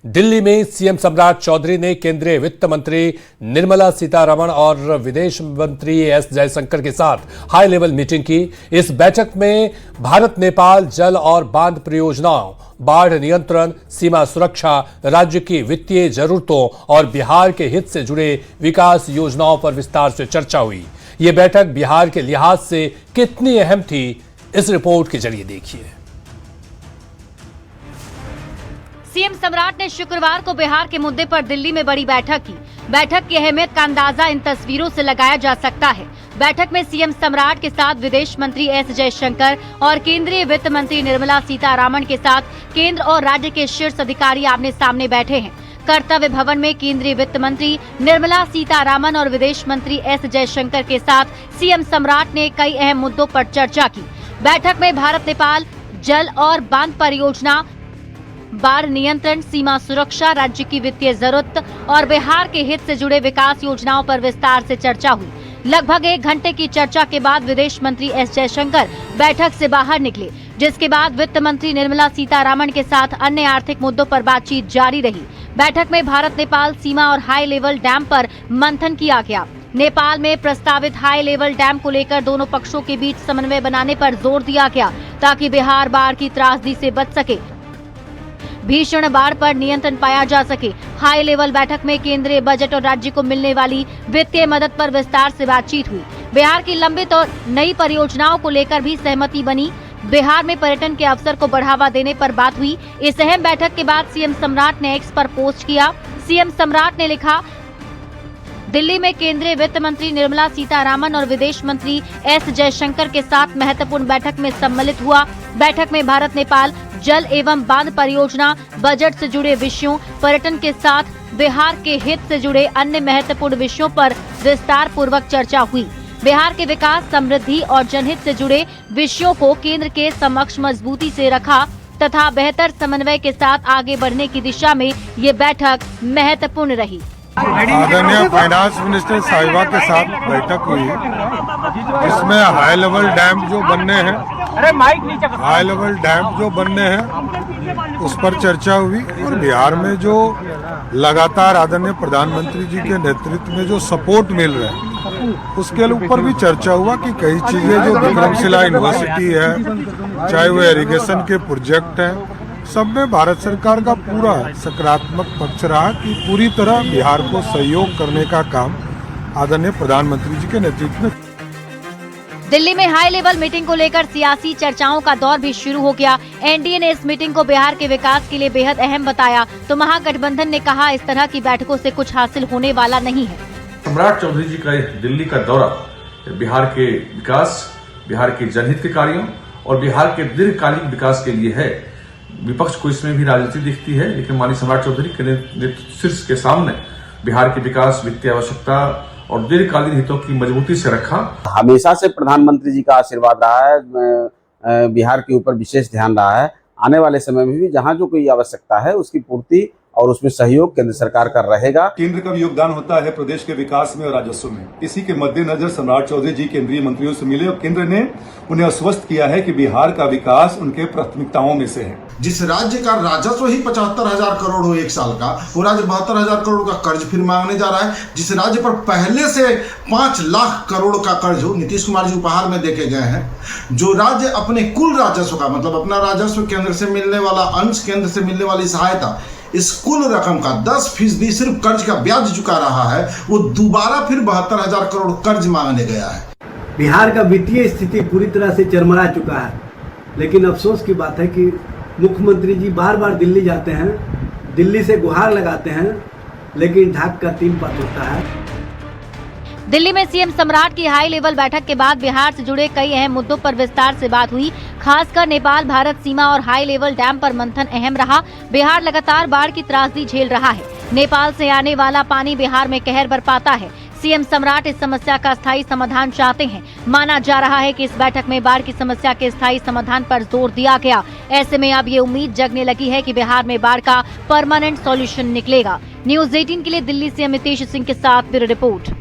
दिल्ली में सीएम सम्राट चौधरी ने केंद्रीय वित्त मंत्री निर्मला सीतारमण और विदेश मंत्री एस जयशंकर के साथ हाई लेवल मीटिंग की। इस बैठक में भारत नेपाल जल और बांध परियोजनाओं, बाढ़ नियंत्रण, सीमा सुरक्षा, राज्य की वित्तीय जरूरतों और बिहार के हित से जुड़े विकास योजनाओं पर विस्तार से चर्चा हुई। यह बैठक बिहार के लिहाज से कितनी अहम थी, इस रिपोर्ट के जरिए देखिए। सीएम सम्राट ने शुक्रवार को बिहार के मुद्दे पर दिल्ली में बड़ी बैठक की। बैठक की अहमियत का अंदाजा इन तस्वीरों से लगाया जा सकता है। बैठक में सीएम सम्राट के साथ विदेश मंत्री एस जयशंकर और केंद्रीय वित्त मंत्री निर्मला सीतारमण के साथ केंद्र और राज्य के शीर्ष अधिकारी आमने सामने बैठे हैं। कर्तव्य भवन में केंद्रीय वित्त मंत्री निर्मला सीतारमण और विदेश मंत्री एस जयशंकर के साथ सीएम सम्राट ने कई अहम मुद्दों पर चर्चा की। बैठक में भारत नेपाल जल और बांध परियोजना, बाढ़ नियंत्रण, सीमा सुरक्षा, राज्य की वित्तीय जरूरत और बिहार के हित से जुड़े विकास योजनाओं पर विस्तार से चर्चा हुई। लगभग 1 घंटे की चर्चा के बाद विदेश मंत्री एस जयशंकर बैठक से बाहर निकले, जिसके बाद वित्त मंत्री निर्मला सीतारमण के साथ अन्य आर्थिक मुद्दों पर बातचीत जारी रही। बैठक में भारत नेपाल सीमा और हाई लेवल डैम पर मंथन किया गया। नेपाल में प्रस्तावित हाई लेवल डैम को लेकर दोनों पक्षों के बीच समन्वय बनाने पर जोर दिया गया, ताकि बिहार बाढ़ की त्रासदी से बच सके, भीषण बाढ़ पर नियंत्रण पाया जा सके। हाई लेवल बैठक में केंद्रीय बजट और राज्य को मिलने वाली वित्तीय मदद पर विस्तार से बातचीत हुई। बिहार की लंबित और नई परियोजनाओं को लेकर भी सहमति बनी। बिहार में पर्यटन के अवसर को बढ़ावा देने पर बात हुई। इस अहम बैठक के बाद सीएम सम्राट ने एक्स पर पोस्ट किया। सीएम सम्राट ने लिखा, दिल्ली में केंद्रीय वित्त मंत्री निर्मला सीतारमण और विदेश मंत्री एस जयशंकर के साथ महत्वपूर्ण बैठक में सम्मिलित हुआ। बैठक में भारत नेपाल जल एवं बांध परियोजना, बजट से जुड़े विषयों, पर्यटन के साथ बिहार के हित से जुड़े अन्य महत्वपूर्ण विषयों पर विस्तार पूर्वक चर्चा हुई। बिहार के विकास, समृद्धि और जनहित से जुड़े विषयों को केंद्र के समक्ष मजबूती से रखा तथा बेहतर समन्वय के साथ आगे बढ़ने की दिशा में ये बैठक महत्वपूर्ण रही। आदरणीय फाइनेंस मिनिस्टर साहिबा के साथ बैठक हुई, जिसमें हाई लेवल डैम जो बनने हैं, उस पर चर्चा हुई और बिहार में जो लगातार आदरणीय प्रधानमंत्री जी के नेतृत्व में जो सपोर्ट मिल रहा है, उसके ऊपर भी चर्चा हुआ कि कई चीजें जो विक्रमशिला यूनिवर्सिटी है, चाहे वो इरिगेशन के प्रोजेक्ट हैं, सब में भारत सरकार का पूरा सकारात्मक पक्ष रहा कि पूरी तरह बिहार को सहयोग करने का काम आदरणीय प्रधानमंत्री जी के नेतृत्व में। दिल्ली में हाई लेवल मीटिंग को लेकर सियासी चर्चाओं का दौर भी शुरू हो गया। एनडीए ने इस मीटिंग को बिहार के विकास के लिए बेहद अहम बताया, तो महागठबंधन ने कहा इस तरह की बैठकों से कुछ हासिल होने वाला नहीं है। सम्राट चौधरी जी का दिल्ली का दौरा बिहार के विकास, बिहार के जनहित के कार्यों और बिहार के दीर्घकालिक विकास के लिए है। विपक्ष को इसमें भी राजनीति दिखती है, लेकिन माननीय सम्राट चौधरी के शीर्ष के सामने बिहार के विकास, वित्तीय आवश्यकता और दीर्घकालीन हितों की मजबूती से रखा। हमेशा से प्रधानमंत्री जी का आशीर्वाद रहा है, बिहार के ऊपर विशेष ध्यान रहा है। आने वाले समय में भी जहां जो कोई आवश्यकता है उसकी पूर्ति और उसमें सहयोग केंद्र सरकार का रहेगा। केंद्र का भी योगदान होता है प्रदेश के विकास में और राजस्व में। इसी के मद्देनजर सम्राट चौधरी जी केंद्रीय मंत्रियों से मिले और केंद्र ने उन्हें आश्वस्त किया है कि बिहार का विकास उनके प्राथमिकताओं में से है। जिस राज्य का राजस्व ही 75,000 करोड़ हो एक साल का, वो राज्य 72,000 करोड़ का कर्ज फिर मांगने जा रहा है। जिस राज्य पर पहले से 5 लाख करोड़ का कर्ज हो, नीतीश कुमार जी उपहार में देके गए हैं। जो राज्य अपने कुल राजस्व का, मतलब अपना राजस्व केंद्र से मिलने वाला अंश, केंद्र से मिलने वाली सहायता, इस कुल रकम का 10% सिर्फ कर्ज का ब्याज चुका रहा है, वो दोबारा फिर 72,000 करोड़ कर्ज मांगने गया है। बिहार का वित्तीय स्थिति पूरी तरह से चरमरा चुका है, लेकिन अफसोस की बात है कि मुख्यमंत्री जी बार बार दिल्ली जाते हैं, दिल्ली से गुहार लगाते हैं, लेकिन ढाक का 3 पत होता है। दिल्ली में सीएम सम्राट की हाई लेवल बैठक के बाद बिहार से जुड़े कई अहम मुद्दों पर विस्तार से बात हुई। खासकर नेपाल भारत सीमा और हाई लेवल डैम पर मंथन अहम रहा। बिहार लगातार बाढ़ की त्रासदी झेल रहा है। नेपाल से आने वाला पानी बिहार में कहर बरपाता है। सीएम सम्राट इस समस्या का स्थायी समाधान चाहते हैं। माना जा रहा है कि इस बैठक में बाढ़ की समस्या के स्थायी समाधान पर जोर दिया गया। ऐसे में अब ये उम्मीद जगने लगी है कि बिहार में बाढ़ का परमानेंट सॉल्यूशन निकलेगा। न्यूज़ 18 के लिए दिल्ली से अमितेश सिंह के साथ ब्यूरो रिपोर्ट।